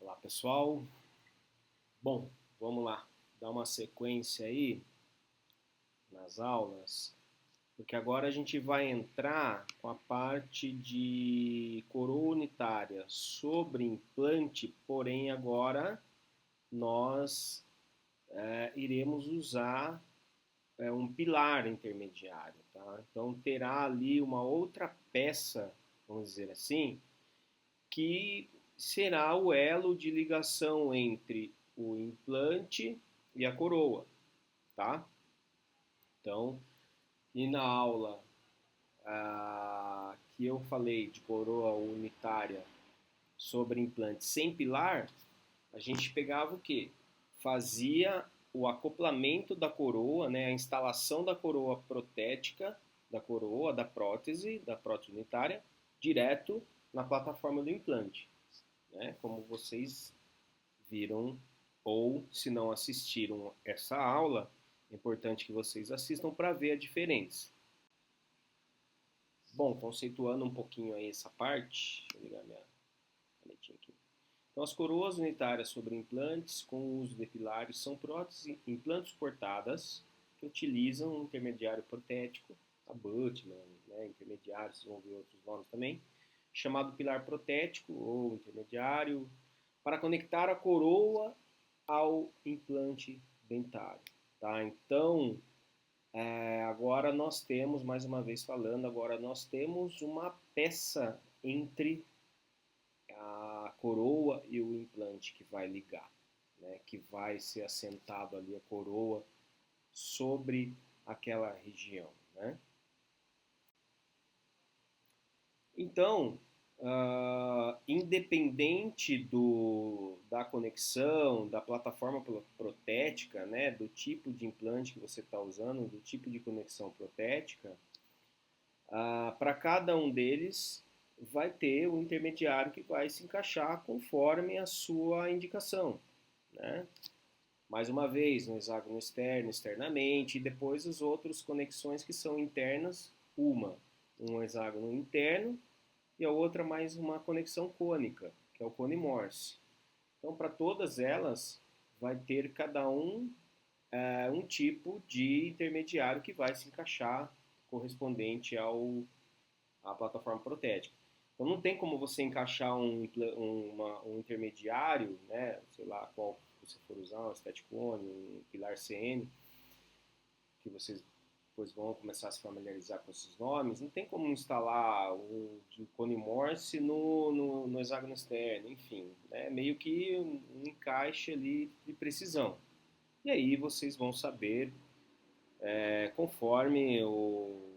Olá pessoal, bom, vamos lá, dar uma sequência aí nas aulas, porque agora a gente vai entrar com a parte de coroa unitária sobre implante, porém agora nós iremos usar um pilar intermediário, tá? Então terá ali uma outra peça, vamos dizer assim, que será o elo de ligação entre o implante e a coroa, tá? Então, e na aula que eu falei de coroa unitária sobre implante sem pilar, a gente pegava o quê? Fazia o acoplamento da coroa, né, a instalação da coroa protética, da coroa, da prótese unitária, direto na plataforma do implante, né? Como vocês viram, ou se não assistiram essa aula, é importante que vocês assistam para ver a diferença. Bom, conceituando um pouquinho aí essa parte, deixa eu ligar minha canetinha aqui. Então, as coroas unitárias sobre implantes com o uso de pilares são próteses implantes portadas que utilizam um intermediário protético, a Buttman, né, intermediários, vão ver outros nomes também, chamado pilar protético ou intermediário, para conectar a coroa ao implante dentário. Tá? Então, agora nós temos, mais uma vez falando, agora nós temos uma peça entre a coroa e o implante que vai ligar, né? Que vai ser assentado ali a coroa sobre aquela região, né? Então, independente da conexão, da plataforma protética, né, do tipo de implante que você está usando, do tipo de conexão protética, para cada um deles vai ter o intermediário que vai se encaixar conforme a sua indicação, né? Mais uma vez, no hexágono externo, externamente, e depois as outras conexões que são internas, um hexágono interno e a outra mais uma conexão cônica, que é o cone Morse. Então, para todas elas, vai ter cada um tipo de intermediário que vai se encaixar correspondente à plataforma protética. Então, não tem como você encaixar um intermediário, né, sei lá qual você for usar, um Staticone, um Pilar CN, que vocês depois vão começar a se familiarizar com esses nomes, não tem como instalar um de cone Morse no hexágono externo, enfim, né? Meio que um encaixe ali de precisão. E aí vocês vão saber, conforme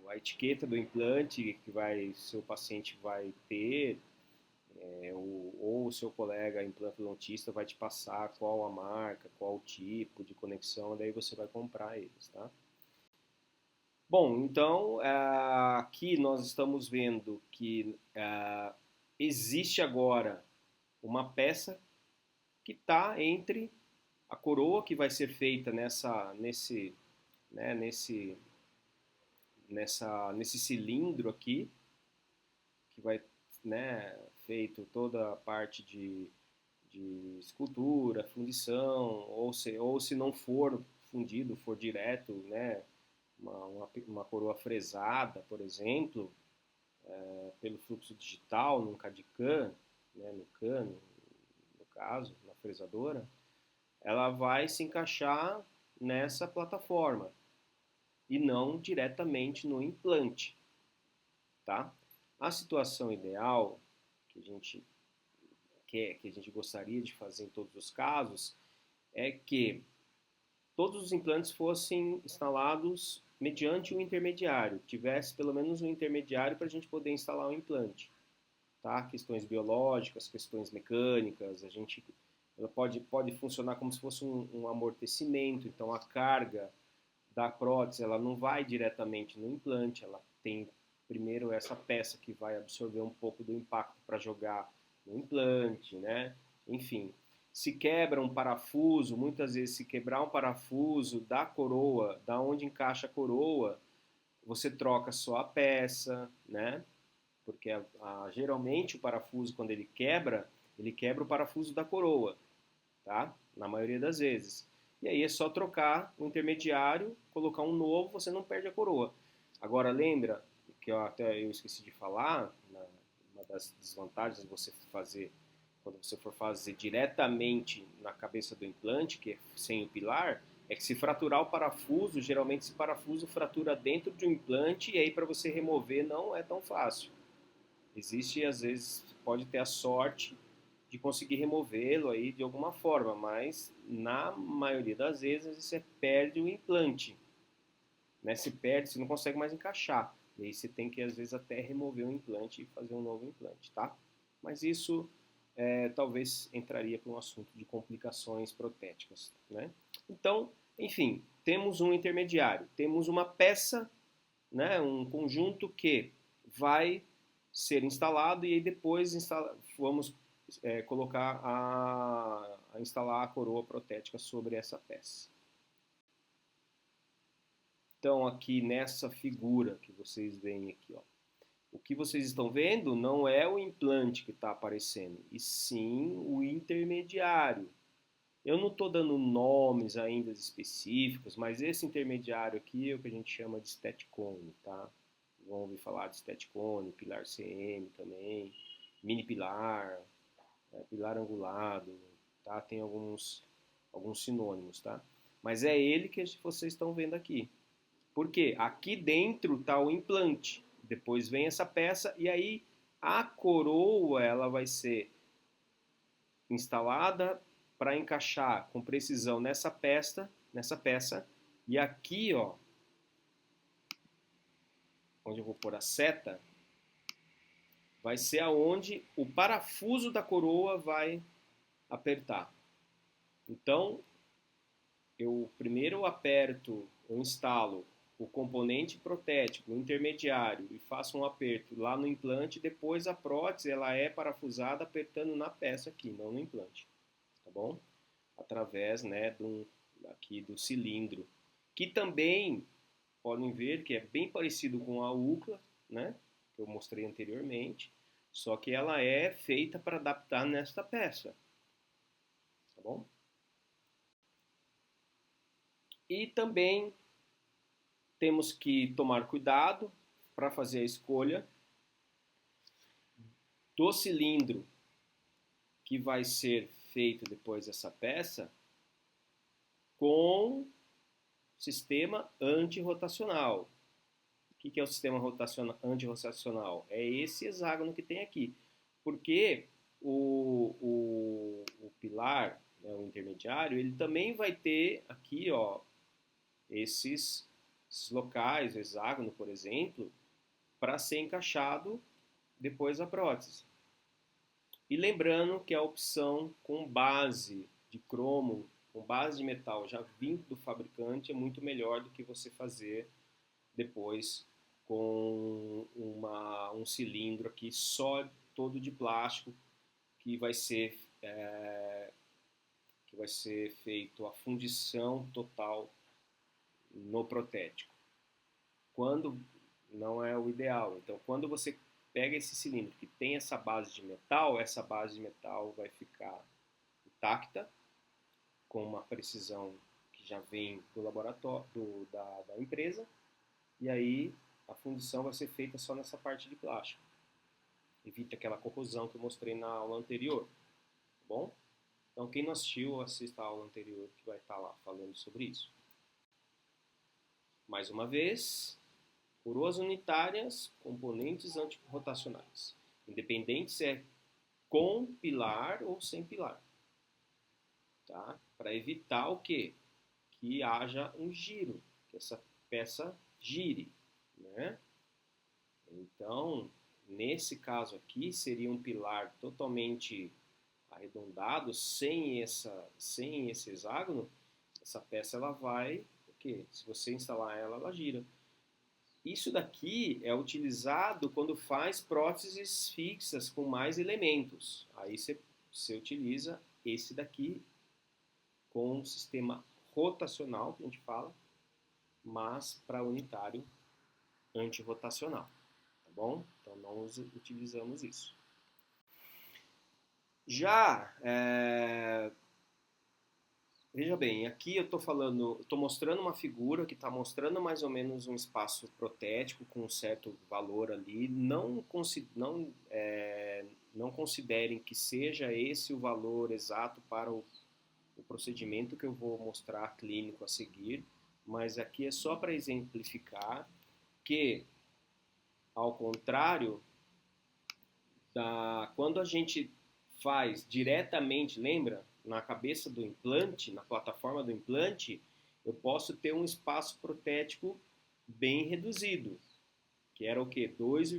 a etiqueta do implante que seu paciente vai ter, ou o seu colega implantodontista vai te passar qual a marca, qual o tipo de conexão, daí você vai comprar eles, tá? Bom, então aqui nós estamos vendo que existe agora uma peça que está entre a coroa que vai ser feita nesse cilindro aqui, que vai, né, feito toda a parte de escultura, fundição, ou se não for fundido, for direto, né, uma coroa fresada, por exemplo, pelo fluxo digital, num CAD/CAM, né, no cano, no caso, na fresadora, ela vai se encaixar nessa plataforma e não diretamente no implante, tá? A situação ideal que a gente que a gente gostaria de fazer em todos os casos é que todos os implantes fossem instalados mediante um intermediário, tivesse pelo menos um intermediário para a gente poder instalar o implante, tá? Questões biológicas, questões mecânicas, ela pode funcionar como se fosse um amortecimento, então a carga da prótese ela não vai diretamente no implante, ela tem primeiro essa peça que vai absorver um pouco do impacto para jogar no implante, né? Enfim, se quebra um parafuso, muitas vezes se quebrar um parafuso da coroa, da onde encaixa a coroa, você troca só a peça, né? Porque geralmente o parafuso quando ele quebra, Ele quebra o parafuso da coroa, tá? Na maioria das vezes. E aí é só trocar o intermediário, colocar um novo, você não perde a coroa. Agora lembra que até eu esqueci de falar, uma das desvantagens de você fazer quando você for fazer diretamente na cabeça do implante, que é sem o pilar, é que se fraturar o parafuso, geralmente esse parafuso fratura dentro de um implante e aí para você remover não é tão fácil. Existe, às vezes, pode ter a sorte de conseguir removê-lo aí de alguma forma, mas na maioria das vezes você perde o implante, né? Se perde, você não consegue mais encaixar. E aí você tem que, às vezes, até remover o implante e fazer um novo implante, tá? Mas isso talvez entraria para um assunto de complicações protéticas, né? Então, enfim, temos um intermediário, temos uma peça, né, um conjunto que vai ser instalado e aí depois vamos colocar a instalar a coroa protética sobre essa peça. Então, aqui nessa figura que vocês veem aqui, ó, o que vocês estão vendo não é o implante que está aparecendo, e sim o intermediário. Eu não estou dando nomes ainda específicos, mas esse intermediário aqui é o que a gente chama de steticone, tá? Vão ouvir falar de steticone, pilar CM também, mini pilar, pilar angulado, tá? Tem alguns sinônimos, tá? Mas é ele que vocês estão vendo aqui. Por quê? Aqui dentro está o implante. Depois vem essa peça e aí a coroa ela vai ser instalada para encaixar com precisão nessa peça. E aqui, ó, onde eu vou pôr a seta, vai ser aonde o parafuso da coroa vai apertar. Então, eu primeiro aperto, eu instalo o componente protético, o intermediário, e faço um aperto lá no implante, depois a prótese ela é parafusada apertando na peça aqui, não no implante, tá bom? Através, né, aqui do cilindro, que também podem ver que é bem parecido com a UCLA, né, que eu mostrei anteriormente, só que ela é feita para adaptar nesta peça, tá bom? E também temos que tomar cuidado para fazer a escolha do cilindro que vai ser feito depois dessa peça com sistema antirrotacional. O que é o sistema antirrotacional? É esse hexágono que tem aqui. Porque o pilar, né, o intermediário, ele também vai ter aqui, ó, esses locais, o hexágono, por exemplo, para ser encaixado depois da prótese. E lembrando que a opção com base de cromo, com base de metal já vindo do fabricante, é muito melhor do que você fazer depois com um cilindro aqui só todo de plástico que vai ser feito a fundição total no protético. Quando não é o ideal. Então, quando você pega esse cilindro que tem essa base de metal, essa base de metal vai ficar intacta, com uma precisão que já vem do laboratório, da empresa, e aí a fundição vai ser feita só nessa parte de plástico. Evita aquela corrosão que eu mostrei na aula anterior, tá bom? Então, quem não assistiu, assista a aula anterior que vai estar lá falando sobre isso. Mais uma vez, coroas unitárias, componentes antirrotacionais, independente se é com pilar ou sem pilar, tá? Para evitar o quê? Que haja um giro, que essa peça gire, né? Então, nesse caso aqui, seria um pilar totalmente arredondado, sem esse hexágono, essa peça ela vai, o quê? Se você instalar ela, ela gira. Isso daqui é utilizado quando faz próteses fixas com mais elementos. Aí você utiliza esse daqui com um sistema rotacional, que a gente fala, mas para unitário antirrotacional, tá bom? Então nós utilizamos isso. Já, veja bem, aqui eu estou mostrando uma figura que está mostrando mais ou menos um espaço protético com um certo valor ali. Não considerem que seja esse o valor exato para o procedimento que eu vou mostrar clínico a seguir, mas aqui é só para exemplificar que, ao contrário quando a gente faz diretamente, lembra, na cabeça do implante, na plataforma do implante, eu posso ter um espaço protético bem reduzido, que era o quê?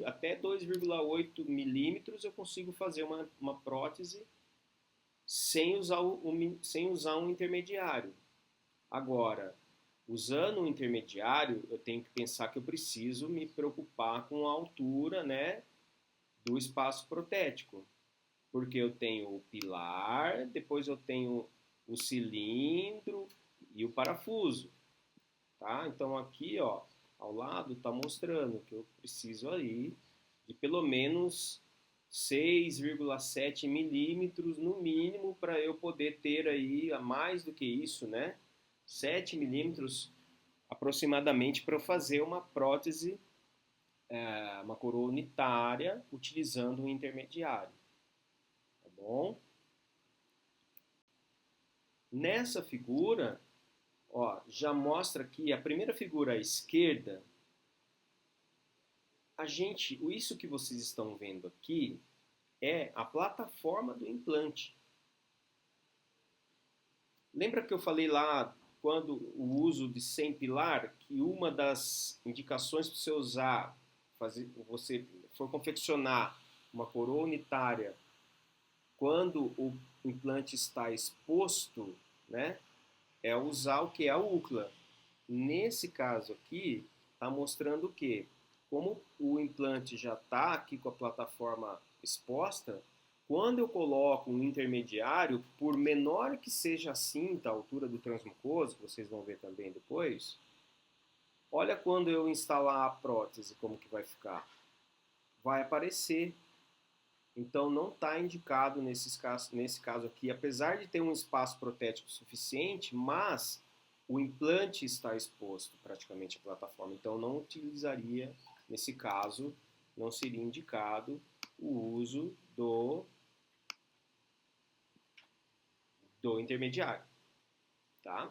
Até 2,8 milímetros eu consigo fazer uma prótese sem usar um intermediário. Agora, usando um intermediário, eu tenho que pensar que eu preciso me preocupar com a altura, né, do espaço protético, porque eu tenho o pilar, depois eu tenho o cilindro e o parafuso, tá? Então aqui, ó, ao lado está mostrando que eu preciso aí de pelo menos 6,7 milímetros no mínimo para eu poder ter aí a mais do que isso, né? 7 milímetros aproximadamente para eu fazer uma prótese, uma coroa unitária utilizando um intermediário, tá bom? Nessa figura, ó, já mostra aqui a primeira figura à esquerda. Isso que vocês estão vendo aqui é a plataforma do implante. Lembra que eu falei lá quando o uso de sem pilar, que uma das indicações para você usar, você for confeccionar uma coroa unitária quando o implante está exposto, né, é usar o que? A úcula. Nesse caso aqui, está mostrando o quê? Como o implante já está aqui com a plataforma exposta, quando eu coloco um intermediário, por menor que seja a cinta, a altura do transmucoso, que vocês vão ver também depois, olha quando eu instalar a prótese, como que vai ficar. Vai aparecer. Então não está indicado nesse caso aqui, apesar de ter um espaço protético suficiente, mas o implante está exposto praticamente à plataforma. Então não utilizaria, nesse caso, não seria indicado o uso do intermediário, tá?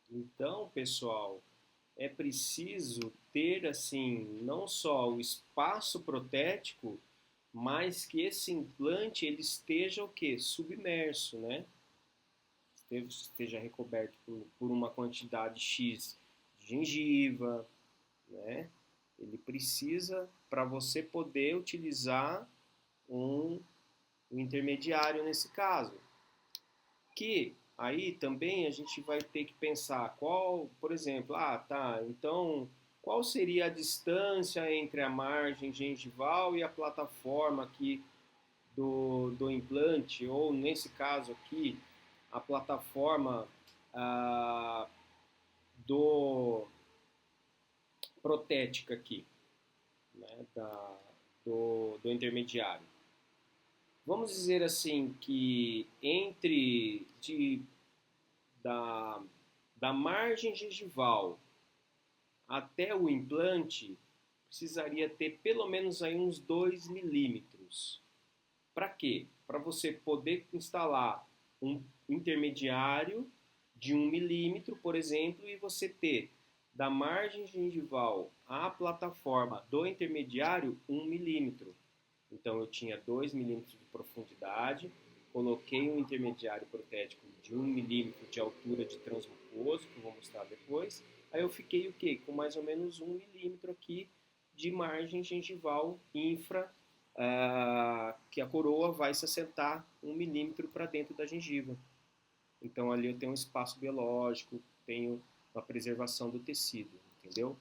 Então, pessoal, é preciso ter assim não só o espaço protético, mas que esse implante ele esteja o quê? Submerso, né? Esteja recoberto por uma quantidade X de gengiva, né? Ele precisa, para você poder utilizar um, um intermediário nesse caso. Que aí também a gente vai ter que pensar qual, por exemplo, tá, então qual seria a distância entre a margem gengival e a plataforma aqui do implante, ou nesse caso aqui, a plataforma ah, do protética aqui, né, do intermediário. Vamos dizer assim que da, da margem gengival até o implante precisaria ter pelo menos aí uns 2 milímetros. Para quê? Para você poder instalar um intermediário de 1 milímetro, por exemplo, e você ter da margem gengival à plataforma do intermediário 1 milímetro. Então eu tinha 2 milímetros de profundidade, coloquei um intermediário protético de 1 milímetro de altura de transmucoso, que eu vou mostrar depois. Aí eu fiquei o quê? Com mais ou menos 1 milímetro aqui de margem gengival infra, que a coroa vai se assentar 1 milímetro para dentro da gengiva. Então ali eu tenho um espaço biológico, tenho uma preservação do tecido, entendeu?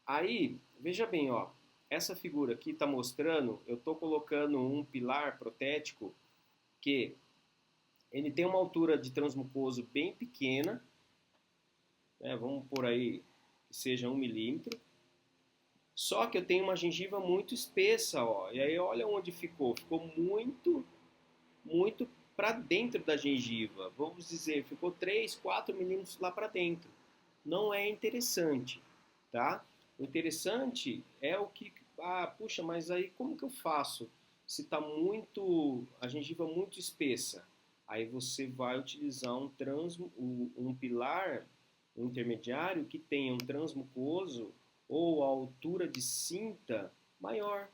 Aí, veja bem, ó, essa figura aqui está mostrando, eu estou colocando um pilar protético que ele tem uma altura de transmucoso bem pequena, né, vamos por aí que seja 1 milímetro, Só que eu tenho uma gengiva muito espessa, ó. E aí olha onde ficou. Ficou muito para dentro da gengiva. Vamos dizer, ficou 3, 4 milímetros lá para dentro. Não é interessante, tá? O interessante é o que, puxa, mas aí como que eu faço? Se está muito, a gengiva muito espessa, aí você vai utilizar um pilar, um intermediário que tenha um transmucoso ou a altura de cinta maior,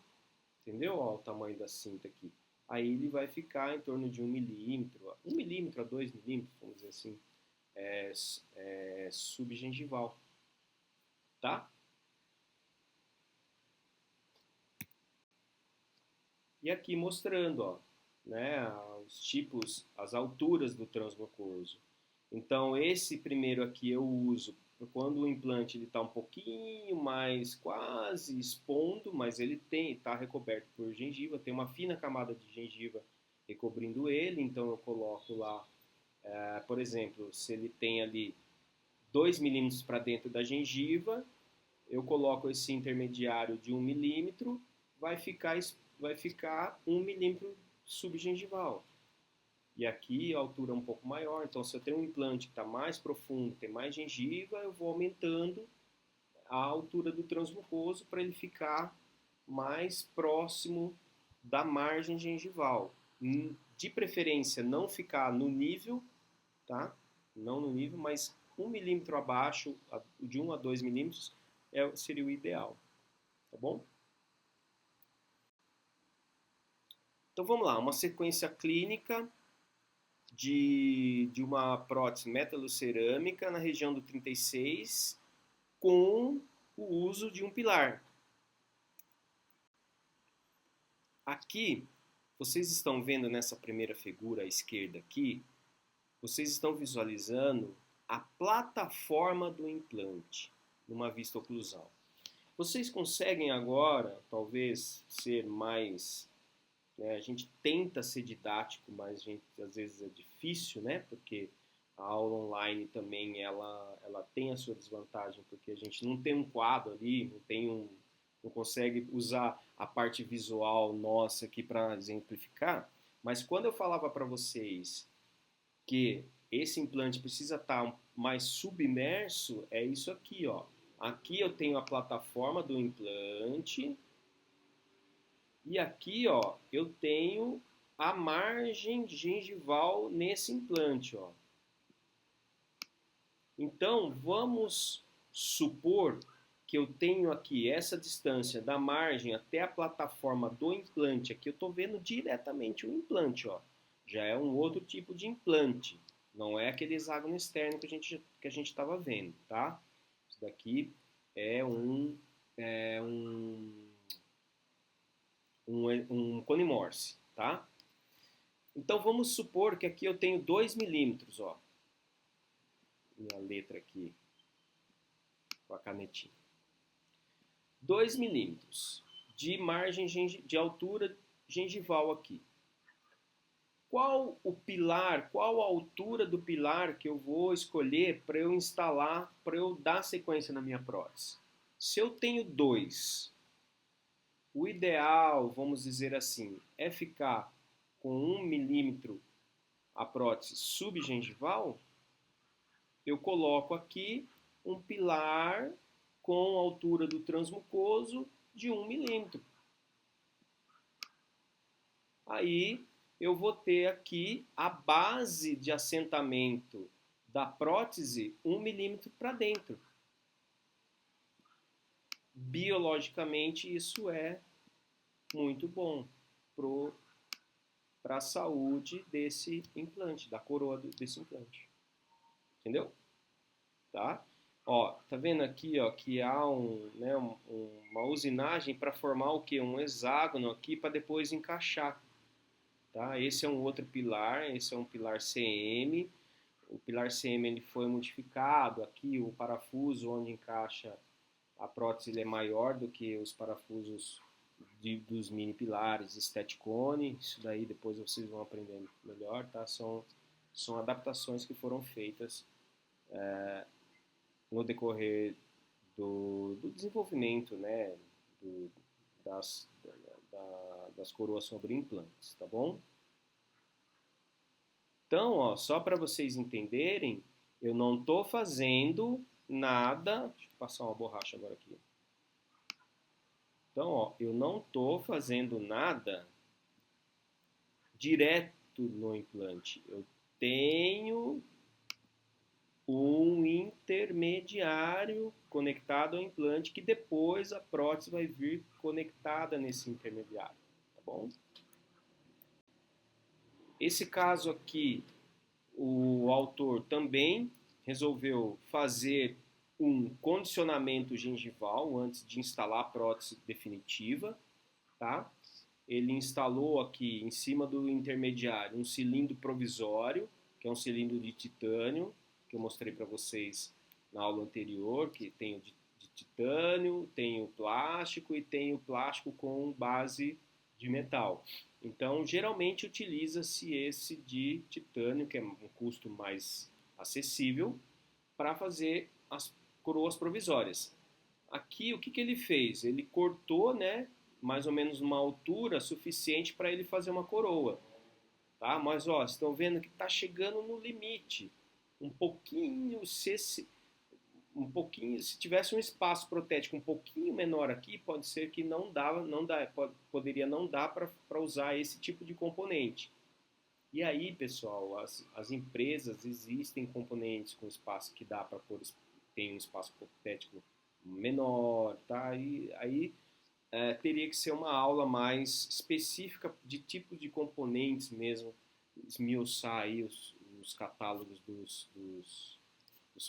entendeu? Olha o tamanho da cinta aqui. Aí ele vai ficar em torno de 1 milímetro a 2 milímetros, vamos dizer assim, subgengival, tá? E aqui mostrando, ó, né, os tipos, as alturas do transmucoso. Então, esse primeiro aqui eu uso quando o implante está um pouquinho mais quase expondo, mas ele está recoberto por gengiva, tem uma fina camada de gengiva recobrindo ele, então eu coloco lá, por exemplo, se ele tem ali 2 milímetros para dentro da gengiva, eu coloco esse intermediário de 1 milímetro, vai ficar 1 milímetro subgengival. E aqui a altura é um pouco maior, então se eu tenho um implante que está mais profundo, tem mais gengiva, eu vou aumentando a altura do transmucoso para ele ficar mais próximo da margem gengival. De preferência não ficar no nível, tá? Não no nível, mas 1 milímetro abaixo, de 1 a 2 milímetros, seria o ideal, tá bom? Então vamos lá, uma sequência clínica de uma prótese metalocerâmica na região do 36 com o uso de um pilar. Aqui, vocês estão vendo nessa primeira figura à esquerda aqui, vocês estão visualizando a plataforma do implante numa vista oclusal. Vocês conseguem agora, talvez, ser mais, né, a gente tenta ser didático, mas às vezes é difícil, né? Porque a aula online também ela tem a sua desvantagem, porque a gente não tem um quadro ali, não consegue usar a parte visual nossa aqui para exemplificar. Mas quando eu falava para vocês que esse implante precisa estar mais submerso, é isso aqui, ó. Aqui eu tenho a plataforma do implante e aqui, ó, eu tenho a margem gengival nesse implante, ó. Então, vamos supor que eu tenho aqui essa distância da margem até a plataforma do implante. Aqui eu estou vendo diretamente o implante, ó. Já é um outro tipo de implante. Não é aquele hexágono externo que a gente estava vendo, tá? Isso daqui é um cone Morse, tá? Então vamos supor que aqui eu tenho 2 milímetros, ó. Minha letra aqui com a canetinha. 2 milímetros de margem de altura gengival aqui. Qual o pilar, qual a altura do pilar que eu vou escolher para eu instalar, para eu dar sequência na minha prótese? Se eu tenho 2, o ideal, vamos dizer assim, é ficar com 1 milímetro a prótese subgengival. Eu coloco aqui um pilar com a altura do transmucoso de 1 milímetro. Aí eu vou ter aqui a base de assentamento da prótese 1 milímetro para dentro. Biologicamente isso é muito bom para a saúde desse implante, da coroa desse implante. Entendeu? Tá? Ó, tá vendo aqui, ó, que há uma usinagem para formar o que? Um hexágono aqui para depois encaixar. Tá? Esse é um outro pilar, esse é um pilar CM. O pilar CM ele foi modificado. Aqui o parafuso onde encaixa a prótese ele é maior do que os parafusos dos mini pilares Steticone. Isso daí depois vocês vão aprender melhor, tá? São adaptações que foram feitas no decorrer do desenvolvimento, né, do, das, das coroas sobre implantes, tá bom? Então, ó, só para vocês entenderem, eu não estou fazendo nada. Deixa eu passar uma borracha agora aqui. Então, ó, eu não estou fazendo nada direto no implante. Eu tenho um intermediário conectado ao implante que depois a prótese vai vir conectada nesse intermediário, tá bom? Esse caso aqui, o autor também resolveu fazer um condicionamento gengival antes de instalar a prótese definitiva, tá? Ele instalou aqui em cima do intermediário um cilindro provisório, que é um cilindro de titânio, que eu mostrei para vocês na aula anterior, que tem o de titânio, tem o plástico e tem o plástico com base de metal. Então, geralmente utiliza-se esse de titânio, que é um custo mais acessível, para fazer as coroas provisórias. Aqui, o que, que ele fez? Ele cortou, né, mais ou menos uma altura suficiente para ele fazer uma coroa. Tá? Mas, ó, estão vendo que está chegando no limite. Um pouquinho, se tivesse um espaço protético um pouquinho menor aqui, pode ser que poderia não dar para usar esse tipo de componente. E aí, pessoal, as empresas existem componentes com espaço que dá para pôr, tem um espaço protético menor, tá? E aí teria que ser uma aula mais específica de tipo de componentes mesmo, esmiuçar aí os catálogos dos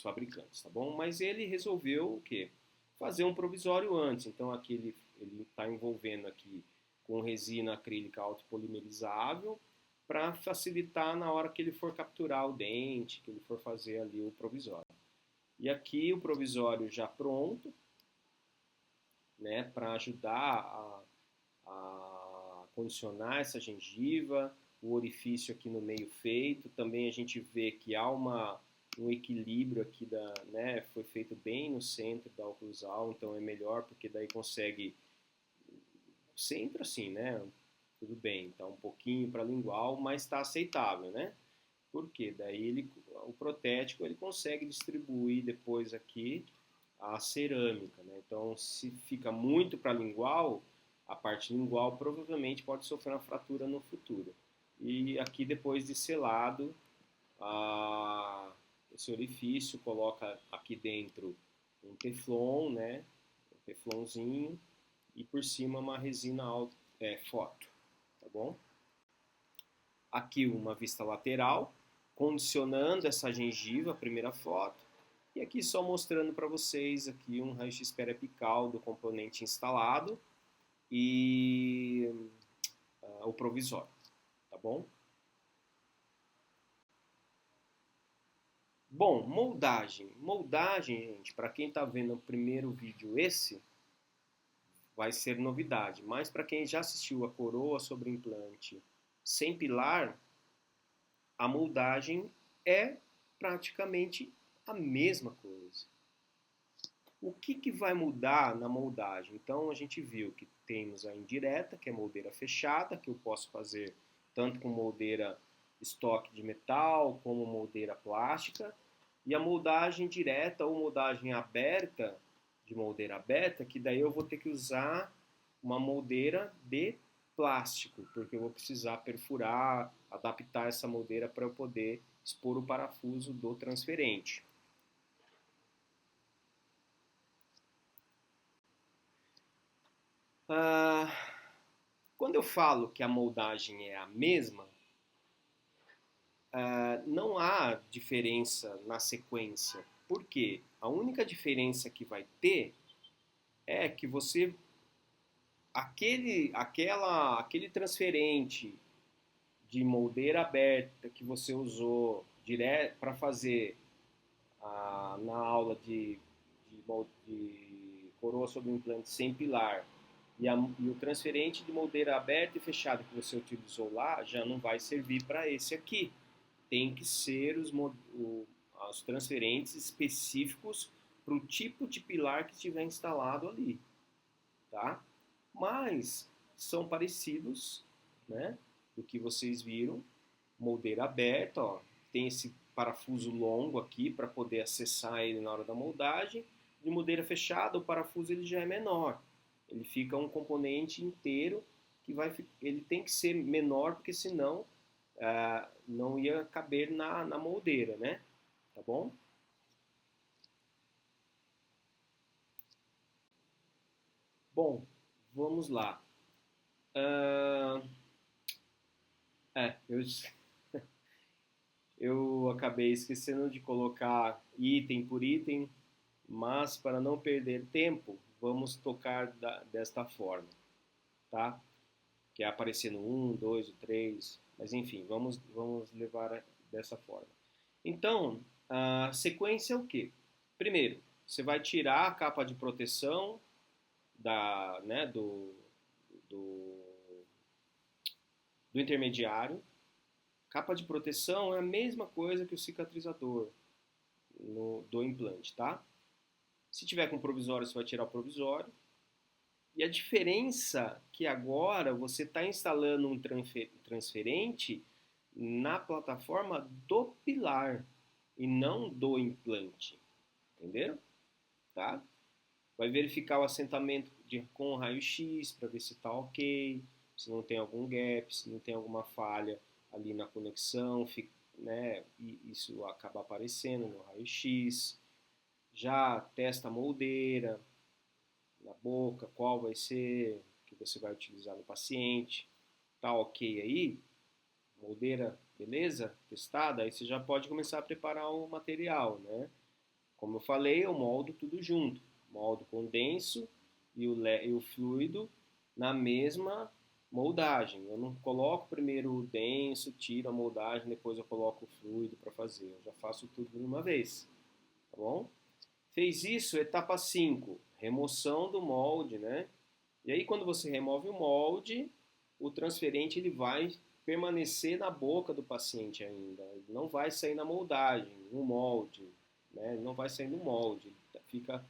fabricantes, tá bom? Mas ele resolveu o quê? Fazer um provisório antes. Então aqui ele está envolvendo aqui com resina acrílica autopolimerizável para facilitar na hora que ele for capturar o dente, que ele for fazer ali o provisório. E aqui o provisório já pronto, né, para ajudar a condicionar essa gengiva, o orifício aqui no meio feito. Também a gente vê que há um equilíbrio aqui, né, foi feito bem no centro da oclusal, então é melhor porque daí consegue, sempre assim, né, tudo bem, tá um pouquinho para lingual, mas está aceitável, né? Porque daí o protético ele consegue distribuir depois aqui a cerâmica, né? Então, se fica muito para lingual, a parte lingual provavelmente pode sofrer uma fratura no futuro. E aqui depois de selado, esse orifício coloca aqui dentro um teflon, né? Um teflonzinho e por cima uma resina foto, tá bom? Aqui uma vista lateral, condicionando essa gengiva, a primeira foto. E aqui só mostrando para vocês aqui um raio-x periapical do componente instalado e o provisório, tá bom? Bom, moldagem. Moldagem, gente, para quem está vendo o primeiro vídeo esse, vai ser novidade. Mas para quem já assistiu a coroa sobre implante sem pilar, a moldagem é praticamente a mesma coisa. O que vai mudar na moldagem? Então a gente viu que temos a indireta, que é moldeira fechada, que eu posso fazer tanto com moldeira estoque de metal como moldeira plástica, e a moldagem direta ou moldagem aberta, de moldeira aberta, que daí eu vou ter que usar uma moldeira de plástico, porque eu vou precisar perfurar, adaptar essa moldeira para eu poder expor o parafuso do transferente. Quando eu falo que a moldagem é a mesma, não há diferença na sequência. Por quê? A única diferença que vai ter é que você aquele transferente de moldeira aberta que você usou direto para fazer na aula de coroa sobre implante sem pilar e o transferente de moldeira aberta e fechada que você utilizou lá já não vai servir para esse aqui. Tem que ser os transferentes específicos para o tipo de pilar que estiver instalado ali. tá? Mas são parecidos, né? Do que vocês viram. Moldeira aberta, ó, tem esse parafuso longo aqui para poder acessar ele na hora da moldagem. De moldeira fechada, o parafuso ele já é menor. Ele fica um componente inteiro que ele tem que ser menor porque senão não ia caber na moldeira, né? Tá bom? Bom, vamos lá. Ah, eu, eu acabei esquecendo de colocar item por item, mas para não perder tempo, vamos tocar desta forma, tá? Que é aparecendo um, dois, três, mas enfim, vamos levar dessa forma. Então, a sequência é o quê? Primeiro, você vai tirar a capa de proteção né, do, do intermediário. Capa de proteção é a mesma coisa que o cicatrizador do implante, tá? Se tiver com provisório, você vai tirar o provisório. E a diferença é que agora você está instalando um transferente na plataforma do pilar e não do implante. Entenderam? Tá? Vai verificar o assentamento com raio-x para ver se está ok, se não tem algum gap, se não tem alguma falha ali na conexão, né, e isso acaba aparecendo no raio-x. Já testa a moldeira na boca, qual vai ser que você vai utilizar no paciente. Tá ok aí? Moldeira, beleza? Testada? Aí você já pode começar a preparar o material, né? Como eu falei, eu moldo tudo junto. Moldo condenso e o fluido na mesma moldagem. Eu não coloco primeiro o denso, tiro a moldagem, depois eu coloco o fluido para fazer. Eu já faço tudo de uma vez, tá bom? Fez isso, etapa 5, remoção do molde, né? E aí quando você remove o molde, o transferente ele vai permanecer na boca do paciente ainda. Ele não vai sair na moldagem, no molde, né? Ele não vai sair no molde, ele fica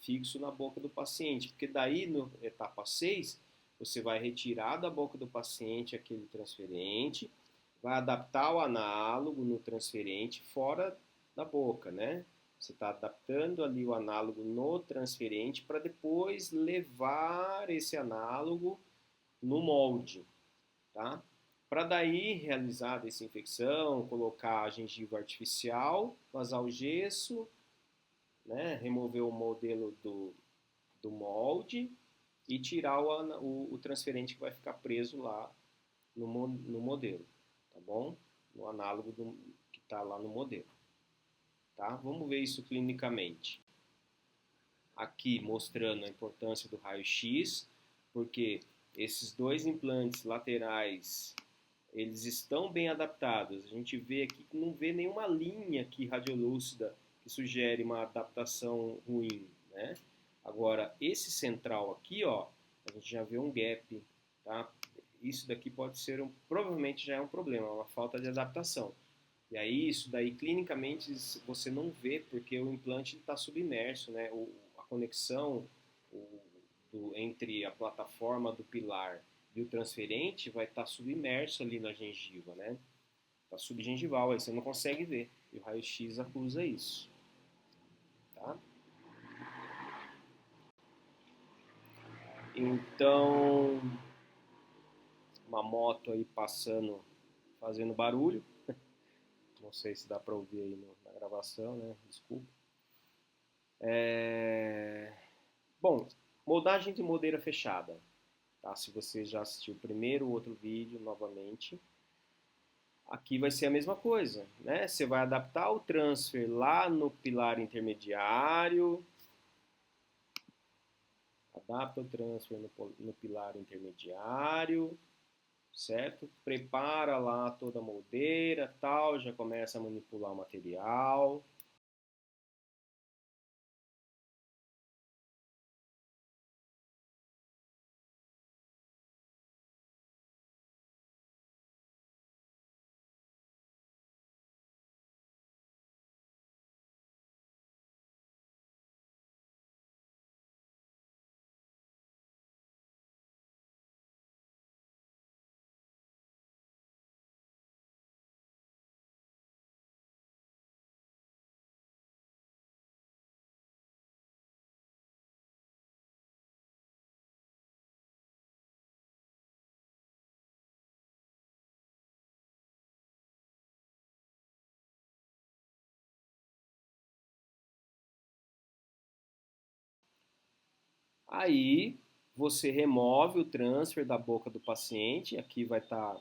fixo na boca do paciente, porque daí no etapa 6 você vai retirar da boca do paciente aquele transferente, vai adaptar o análogo no transferente fora da boca, né? Você está adaptando ali o análogo no transferente para depois levar esse análogo no molde, tá? Para daí realizar a desinfecção, colocar a gengiva artificial, vazar o gesso, né? Remover o modelo do molde e tirar o transferente que vai ficar preso lá no modelo, tá bom? No análogo que está lá no modelo. Tá? Vamos ver isso clinicamente. Aqui mostrando a importância do raio-x, porque esses dois implantes laterais, eles estão bem adaptados. A gente vê aqui que não vê nenhuma linha aqui radiolúcida que sugere uma adaptação ruim, né? Agora, esse central aqui, ó, a gente já vê um gap, tá? Isso daqui pode ser provavelmente já é um problema, uma falta de adaptação. E aí isso daí clinicamente você não vê porque o implante está submerso, né? A conexão entre a plataforma do pilar e o transferente vai estar submerso ali na gengiva, né? Está subgengival, aí você não consegue ver. E o raio-x acusa isso, tá? Então, uma moto aí passando, fazendo barulho. Não sei se dá para ouvir aí na gravação, né? Desculpa. Bom, moldagem de moldeira fechada. Tá? Se você já assistiu o primeiro ou outro vídeo novamente, aqui vai ser a mesma coisa, né? Você vai adaptar o transfer lá no pilar intermediário, adapta o transfer no pilar intermediário, certo? Prepara lá toda a moldeira, tal, já começa a manipular o material. Aí você remove o transfer da boca do paciente, aqui vai estar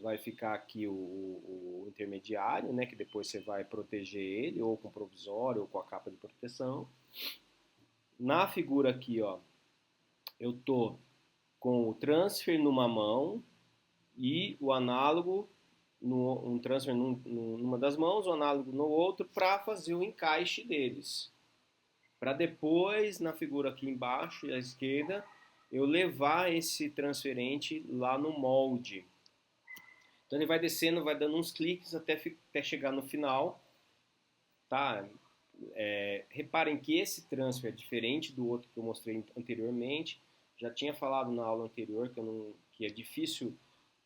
vai ficar aqui o intermediário, né, que depois você vai proteger ele, ou com provisório, ou com a capa de proteção. Na figura aqui, ó, eu tô com o transfer numa mão e o análogo, um transfer numa das mãos, o análogo no outro, para fazer o encaixe deles. Para depois, na figura aqui embaixo, à esquerda, eu levar esse transferente lá no molde. Então ele vai descendo, vai dando uns cliques até chegar no final, tá? Reparem que esse transfer é diferente do outro que eu mostrei anteriormente. Já tinha falado na aula anterior que é difícil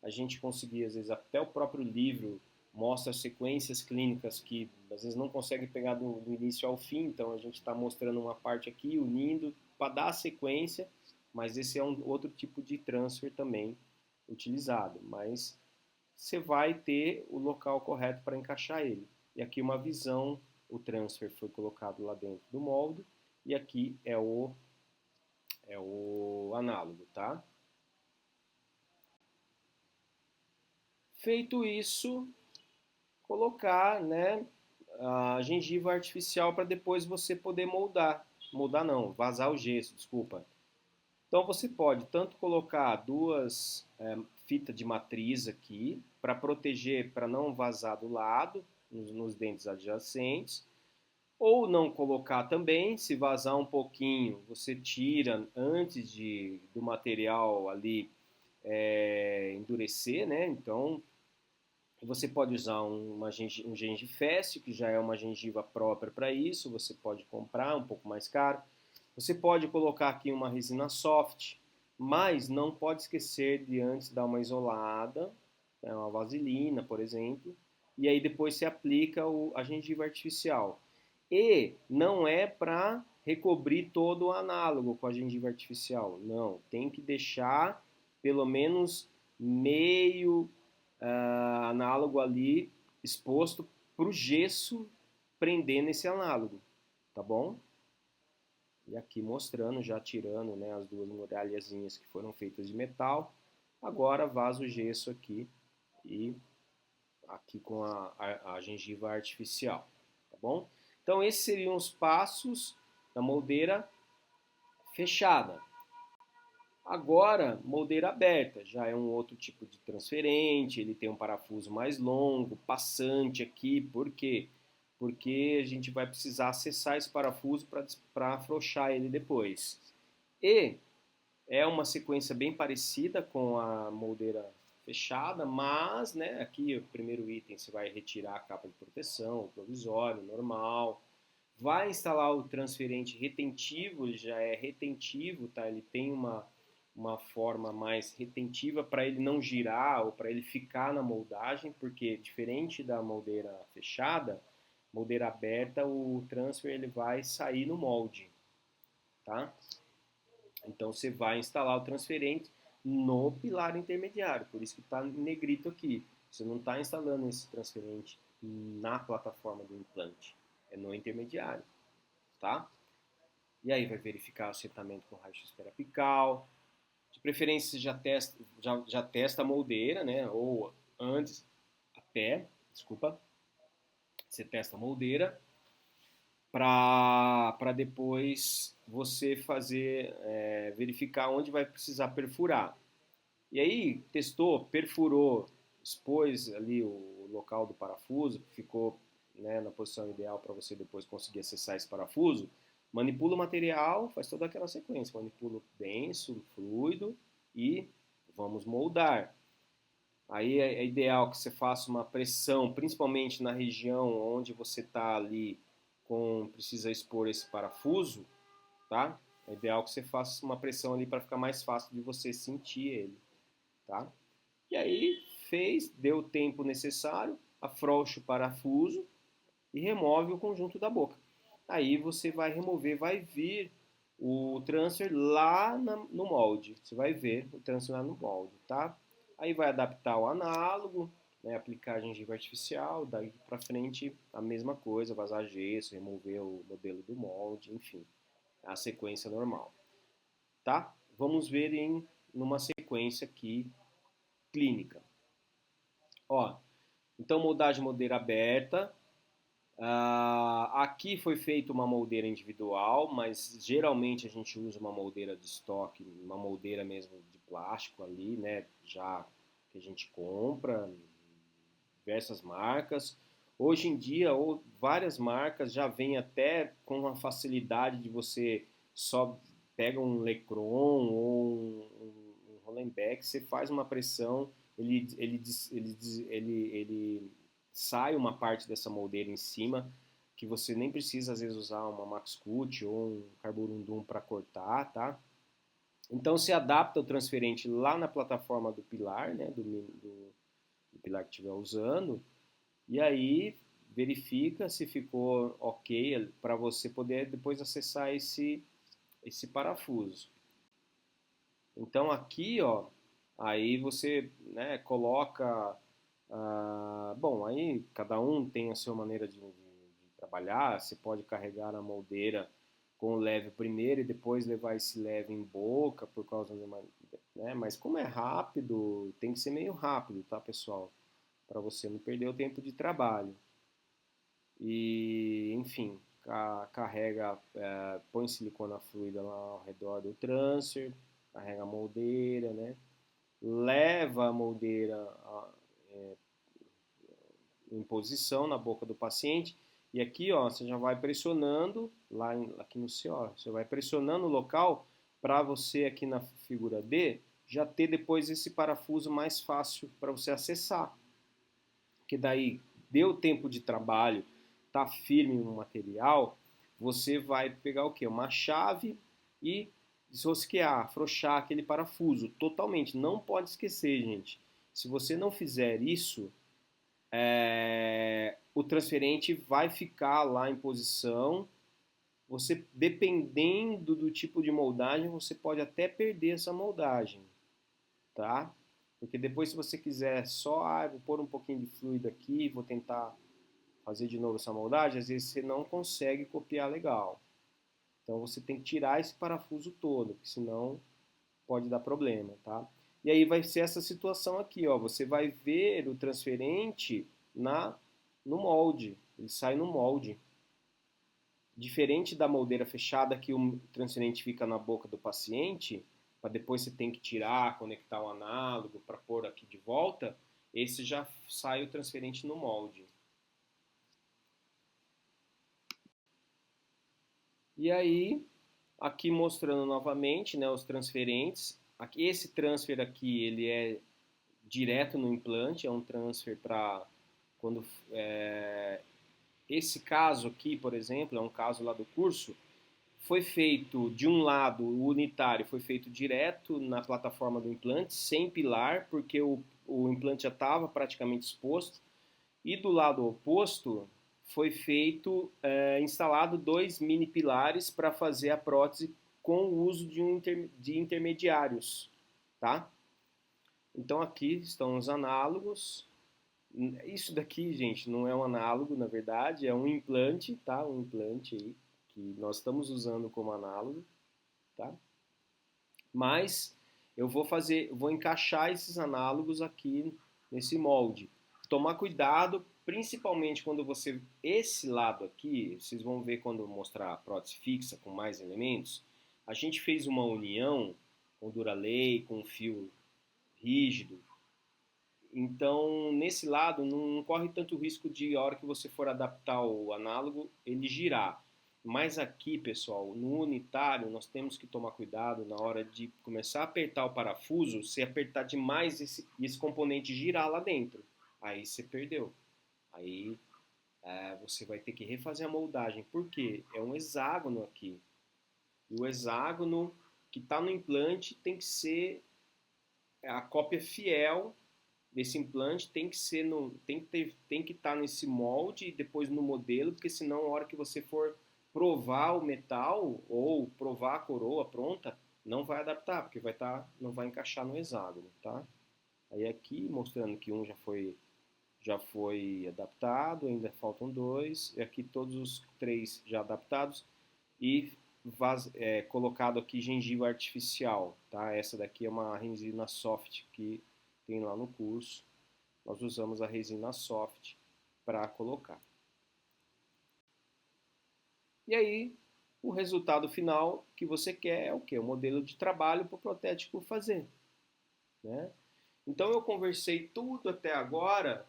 a gente conseguir, às vezes até o próprio livro mostra sequências clínicas que às vezes não consegue pegar do início ao fim, então a gente está mostrando uma parte aqui, unindo para dar a sequência, mas esse é um outro tipo de transfer também utilizado, mas você vai ter o local correto para encaixar ele. E aqui uma visão, o transfer foi colocado lá dentro do molde, e aqui é o análogo, tá? Feito isso, colocar, né, a gengiva artificial para depois você poder moldar não, vazar o gesso, desculpa. Então você pode tanto colocar duas fitas de matriz aqui para proteger, para não vazar do lado, nos dentes adjacentes, ou não colocar também, se vazar um pouquinho, você tira antes do material ali endurecer, né? Então você pode usar um gengifécio, que já é uma gengiva própria para isso, você pode comprar um pouco mais caro. Você pode colocar aqui uma resina soft, mas não pode esquecer de antes dar uma isolada, né, uma vaselina, por exemplo, e aí depois você aplica a gengiva artificial. E não é para recobrir todo o análogo com a gengiva artificial, não. Tem que deixar pelo menos meio análogo ali exposto para o gesso prender nesse análogo, tá bom? E aqui mostrando, já tirando, né, as duas muralhazinhas que foram feitas de metal. Agora vaza o gesso aqui e aqui com a gengiva artificial, tá bom? Então esses seriam os passos da moldeira fechada. Agora, moldeira aberta, já é um outro tipo de transferente, ele tem um parafuso mais longo, passante aqui, por quê? Porque a gente vai precisar acessar esse parafuso para afrouxar ele depois. E é uma sequência bem parecida com a moldeira fechada, mas, né, aqui o primeiro item você vai retirar a capa de proteção, o provisório, normal. Vai instalar o transferente retentivo, ele já é retentivo, tá? Ele tem uma forma mais retentiva para ele não girar ou para ele ficar na moldagem, porque diferente da moldeira fechada, moldeira aberta, o transfer ele vai sair no molde, tá? Então você vai instalar o transferente no pilar intermediário, por isso que está negrito aqui. Você não está instalando esse transferente na plataforma do implante, é no intermediário, tá? E aí vai verificar o acertamento com raio-x periapical. De preferência você já testa a moldeira, né? Ou antes, desculpa, você testa a moldeira para depois você fazer, verificar onde vai precisar perfurar. E aí, testou, perfurou, expôs ali o local do parafuso, ficou, né, na posição ideal para você depois conseguir acessar esse parafuso. Manipula o material, faz toda aquela sequência. Manipula o denso, o fluido e vamos moldar. Aí é ideal que você faça uma pressão, principalmente na região onde você está ali, precisa expor esse parafuso, tá? É ideal que você faça uma pressão ali para ficar mais fácil de você sentir ele, tá? E aí deu o tempo necessário, afrouxa o parafuso e remove o conjunto da boca. Aí você vai remover, vai vir o transfer lá no molde. Você vai ver o transfer lá no molde, tá? Aí vai adaptar o análogo, né, aplicar a gengiva artificial, daí para frente a mesma coisa, vazar gesso, remover o modelo do molde, enfim, a sequência normal. tá? Vamos ver numa sequência aqui clínica. Ó, então moldagem moldeira aberta. Aqui foi feita uma moldeira individual, mas geralmente a gente usa uma moldeira de estoque, uma moldeira mesmo de plástico ali, né? Já que a gente compra, diversas marcas. Hoje em dia, várias marcas já vêm até com a facilidade de você só pega um Lecron ou um Hollenbeck, você faz uma pressão, ele sai uma parte dessa moldeira em cima, que você nem precisa às vezes usar uma Maxcut ou um Carborundum para cortar, tá? Então se adapta o transferente lá na plataforma do pilar, né, do pilar que estiver usando, e aí verifica se ficou ok para você poder depois acessar esse parafuso. Então aqui, ó, aí você, né, coloca, bom, aí cada um tem a sua maneira de trabalhar. Você pode carregar a moldeira com o leve primeiro e depois levar esse leve em boca por causa de uma, né? Mas como é rápido, tem que ser meio rápido, tá, pessoal? Para você não perder o tempo de trabalho. E, enfim, carrega, põe silicona fluida lá ao redor do transfer, carrega a moldeira, né? Leva a moldeira em posição na boca do paciente. E aqui, ó, você já vai pressionando aqui no seu, ó, você vai pressionando o local para você aqui na figura D já ter depois esse parafuso mais fácil para você acessar. Que daí deu tempo de trabalho, tá firme no material, você vai pegar o que? Uma chave e desrosquear, afrouxar aquele parafuso totalmente. Não pode esquecer, gente. Se você não fizer isso, o transferente vai ficar lá em posição. Você, dependendo do tipo de moldagem, você pode até perder essa moldagem, tá? Porque depois, se você quiser só, vou pôr um pouquinho de fluido aqui, vou tentar fazer de novo essa moldagem, às vezes você não consegue copiar legal. Então você tem que tirar esse parafuso todo, porque senão pode dar problema, tá? E aí vai ser essa situação aqui, ó. Você vai ver o transferente no molde. Ele sai no molde. Diferente da moldeira fechada, que o transferente fica na boca do paciente, para depois você tem que tirar, conectar o análogo para pôr aqui de volta, esse já sai o transferente no molde. E aí, aqui mostrando novamente, né, os transferentes. Aqui, esse transfer aqui, ele é direto no implante, é um transfer para quando esse caso aqui, por exemplo, é um caso lá do curso, foi feito de um lado, o unitário foi feito direto na plataforma do implante, sem pilar, porque o implante já estava praticamente exposto, e do lado oposto foi feito, instalado dois mini pilares para fazer a prótese com o uso de intermediários, tá? Então aqui estão os análogos. Isso daqui, gente, não é um análogo, na verdade, é um implante, tá? Um implante aí que nós estamos usando como análogo, tá? Mas vou encaixar esses análogos aqui nesse molde. Tomar cuidado, principalmente quando esse lado aqui, vocês vão ver quando eu mostrar a prótese fixa com mais elementos, a gente fez uma união com Duralay, com fio rígido. Então, nesse lado, não corre tanto risco de, a hora que você for adaptar o análogo, ele girar. Mas aqui, pessoal, no unitário, nós temos que tomar cuidado na hora de começar a apertar o parafuso, se apertar demais esse componente girar lá dentro. Aí você perdeu. Aí você vai ter que refazer a moldagem. Por quê? É um hexágono aqui. E o hexágono que está no implante tem que ser a cópia fiel desse implante, tem que estar nesse molde e depois no modelo, porque senão a hora que você for provar o metal ou provar a coroa pronta, não vai adaptar, porque não vai encaixar no hexágono, tá? Aí aqui mostrando que um já foi adaptado, ainda faltam dois, e aqui todos os três já adaptados, e colocado aqui gengiva artificial, tá? Essa daqui é uma resina soft que tem lá no curso. Nós usamos a resina soft para colocar. E aí, o resultado final que você quer é o quê? O modelo de trabalho para o protético fazer, né? Então eu conversei tudo até agora.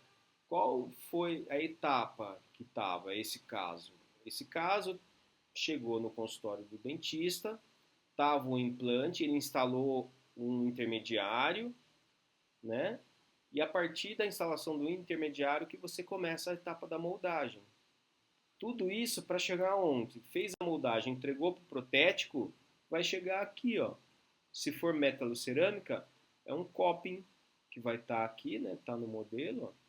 Qual foi a etapa que estava esse caso? Esse caso chegou no consultório do dentista, estava um implante, ele instalou um intermediário, né? E a partir da instalação do intermediário que você começa a etapa da moldagem. Tudo isso para chegar onde? Fez a moldagem, entregou para o protético, vai chegar aqui, ó. Se for metalocerâmica, é um coping que vai estar aqui, né? Tá no modelo, ó.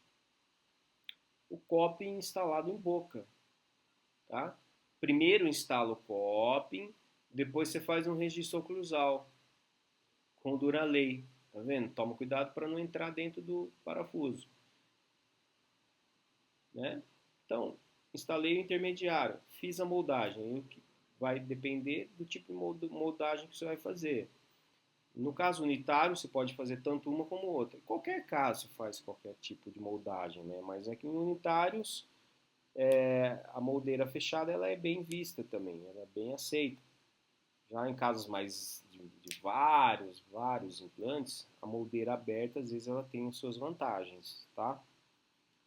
O coping instalado em boca, tá? Primeiro instala o coping, depois você faz um registro oclusal com o Duralay, tá vendo? Toma cuidado para não entrar dentro do parafuso, né? Então, instalei o intermediário, fiz a moldagem, o que vai depender do tipo de moldagem que você vai fazer. No caso unitário, você pode fazer tanto uma como outra. Em qualquer caso faz qualquer tipo de moldagem, né? Mas é que em unitários, a moldeira fechada ela é bem vista também, ela é bem aceita. Já em casos mais de vários implantes, a moldeira aberta às vezes ela tem as suas vantagens, tá?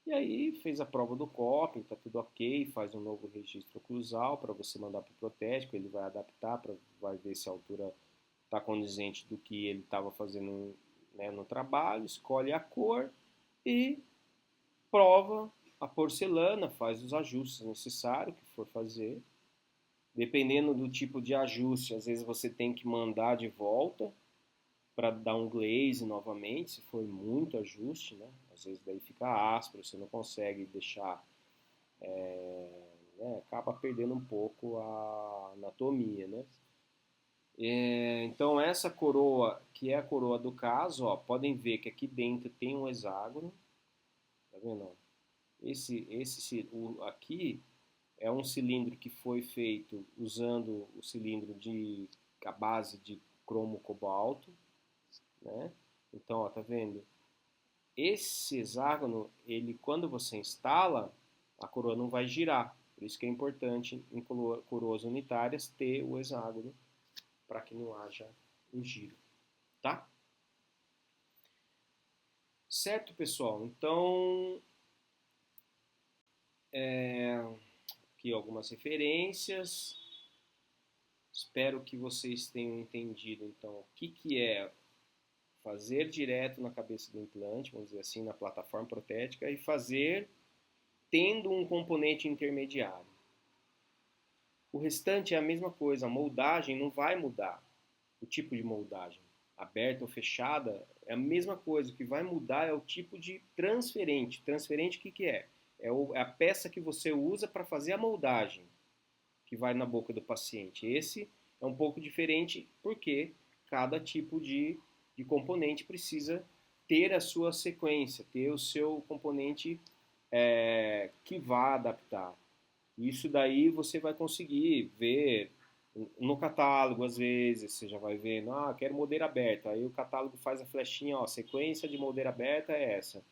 E aí fez a prova do coping, tá tudo ok, faz um novo registro oclusal para você mandar para o protético, ele vai adaptar, vai ver se a altura está condizente do que ele estava fazendo, né, no trabalho, escolhe a cor e prova a porcelana, faz os ajustes necessários que for fazer. Dependendo do tipo de ajuste, às vezes você tem que mandar de volta para dar um glaze novamente, se for muito ajuste, né? Às vezes daí fica áspero, você não consegue deixar, né? Acaba perdendo um pouco a anatomia, né? Então essa coroa, que é a coroa do caso, ó, podem ver que aqui dentro tem um hexágono, tá vendo? Aqui é um cilindro que foi feito usando o cilindro de a base de cromo cobalto, né? Então, ó, tá vendo? Esse hexágono, ele quando você instala, a coroa não vai girar. Por isso que é importante em coroas unitárias ter o hexágono para que não haja um giro, tá? Certo, pessoal? Então, aqui algumas referências. Espero que vocês tenham entendido, então, o que é fazer direto na cabeça do implante, vamos dizer assim, na plataforma protética, e fazer tendo um componente intermediário. O restante é a mesma coisa, a moldagem não vai mudar, o tipo de moldagem, aberta ou fechada, é a mesma coisa, o que vai mudar é o tipo de transferente. Transferente o que é? É a peça que você usa para fazer a moldagem, que vai na boca do paciente. Esse é um pouco diferente porque cada tipo de componente precisa ter a sua sequência, ter o seu componente que vá adaptar. Isso daí você vai conseguir ver no catálogo, às vezes, você já vai vendo, quero moldeira aberta. Aí o catálogo faz a flechinha, ó, sequência de moldeira aberta é essa.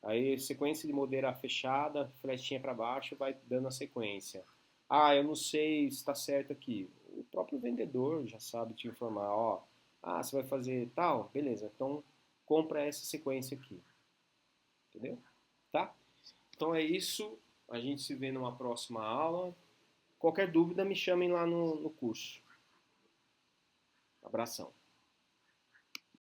Aí sequência de moldeira fechada, flechinha para baixo, vai dando a sequência. Eu não sei se está certo aqui. O próprio vendedor já sabe te informar, ó, você vai fazer tal, beleza, então compra essa sequência aqui. Entendeu? Tá? Então é isso. A gente se vê numa próxima aula. Qualquer dúvida, me chamem lá no curso. Abração.